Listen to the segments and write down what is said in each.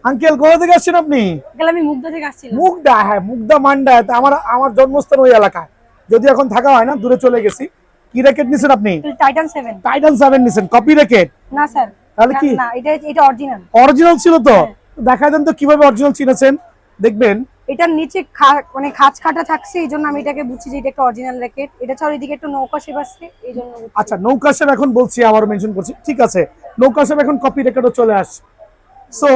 Uncle কোথা থেকে আসছেন আপনি? আমি মুগদা থেকে আসছিলাম। মুগদা, হ্যাঁ মুগদা মান্ডা, আমার জন্মস্থান ওই এলাকায়, যদি এখন থাকা হয় না, দূরে চলে গেছি। কি র্যাকেট নিছেন আপনি? টাইটান 7। টাইটান 7 নিছেন, কপি র্যাকেট? না স্যার, তাহলে কি না এটা অরিজিনাল। অরিজিনাল ছিল তো? দেখায় দেন তো কিভাবে অরিজিনাল চিনেছেন। দেখবেন এটার নিচে মানে খাঁজ কাটা থাকছে, এইজন্য আমি এটাকে বুঝছি যে এটা একটা অরিজিনাল র্যাকেট। এটা ছাড়া এদিকে একটু নৌকা শেপ আছে, এইজন্য। আচ্ছা নৌকা শেপ এখন বলছি, আবার মেনশন করছি, ঠিক আছে। নৌকা শেপ এখন কপি র্যাকেটও চলে আসছে। সো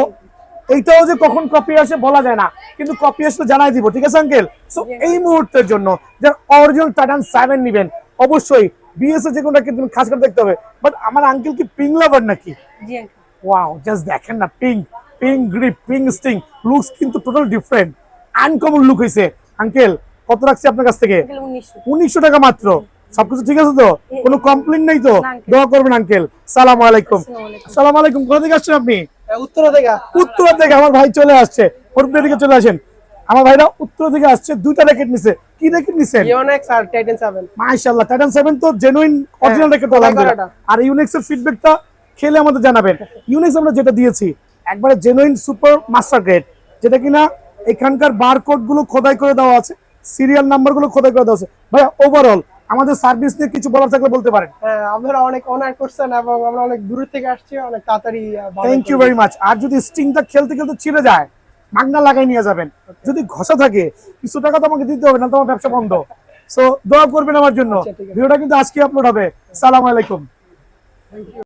এইটাও যে কখন কপি আসে বলা যায় না, কিন্তু কপি আসলে জানাই দিব, ঠিক আছে আঙ্কেল? সো এই মুহূর্তের জন্য যে অরিজিনাল টাইটান 7 নেবেন, অবশ্যই বিএসএ যে কোনো একটা খাস করে দেখতে হবে। বাট আমার আঙ্কেল কি পিং লাভার নাকি? জি আঙ্কেল। ওয়াও, জাস্ট দেখেন না, pink grip, pink string, looks কিন্তু টোটাল ডিফারেন্ট, আনকমন লুক হইছে। আঙ্কেল কত রাখছি আপনার কাছ থেকে? 1900 টাকা মাত্র। সবকিছু ঠিক আছে তো? কোনো কমপ্লেইন নাই তো? দোয়া করবেন আঙ্কেল। সালাম আলাইকুম। আসসালামু আলাইকুম। কোথা থেকে আসছেন আপনি? উত্তরা থেকে। উত্তরা থেকে আমার ভাই চলে আসছে, ফোরপুর দিকে চলে আসেন। আমার ভাইরা উত্তরা থেকে আসছে, দুইটা র্যাকেট নিছে। কি র্যাকেট নিছেন? ইউনিক্স আর টাইটান 7। মাশাআল্লাহ, টাইটান 7 তো জেনুইন অরিজিনাল র্যাকেট তো লাগবে। আর ইউনিক্স এর ফিডব্যাকটা খেলে আমাদের জানাবেন। ইউনিক্স আমরা যেটা দিয়েছি একবারে জেনুইন সুপার মাস্টার গ্রেড, যেটা কিনা এখানকার বারকোড গুলো খোদাই করে দেওয়া আছে, সিরিয়াল নাম্বার গুলো খোদাই করে দেওয়া আছে। ভাই ওভারঅল আমাদের সার্ভিস নিয়ে কিছু বলার থাকলে বলতে পারেন। হ্যাঁ, আপনারা অনেক অনার করছেন এবং আমরা অনেক দূর থেকে আসছি, অনেক তাড়াতাড়ি। Thank you very much. আর যদি স্টিংটা খেলতে খেলতে ছিঁড়ে যায়, মাগনা লাগাই নিয়ে যাবেন। যদি ঘষা থাকে কিছু টাকা তো আমাকে দিতে হবে, না তোমার ব্যবসা বন্ধ। সো দোয়া করবেন আমার জন্য। ভিডিওটা কিন্তু আজকে আপলোড হবে। সালাম আলাইকুম।